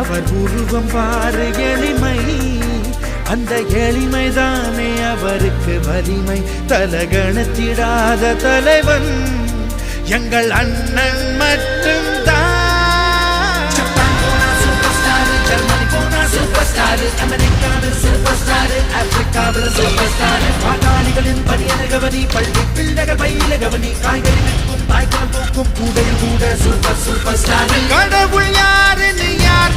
அவர் உருவம் பாரு எளிமை, அந்த எளிமைதானே அவருக்கு வலிமை. தலகணத்திடாத தலைவன் எங்கள் அண்ணன் மட்டும் தான். ஜப்பான் போனா சூப்பர் ஸ்டார், ஜெர்மனி போனா சூப்பர் ஸ்டார், அமெரிக்காவில் சூப்பர் ஸ்டார், ஆப்பிரிக்காவில் சூப்பர் ஸ்டார். பாட்டாளிகளின் பணியன கவனி, பள்ளி பிள்ளைகள் பயில கவனி, காய்கறி விற்கும் தாய்க்கால் போக்கும் கூடையில் கூட சூப்பர் சூப்பர் ஸ்டார். கடவுள் யாருன்னு யார்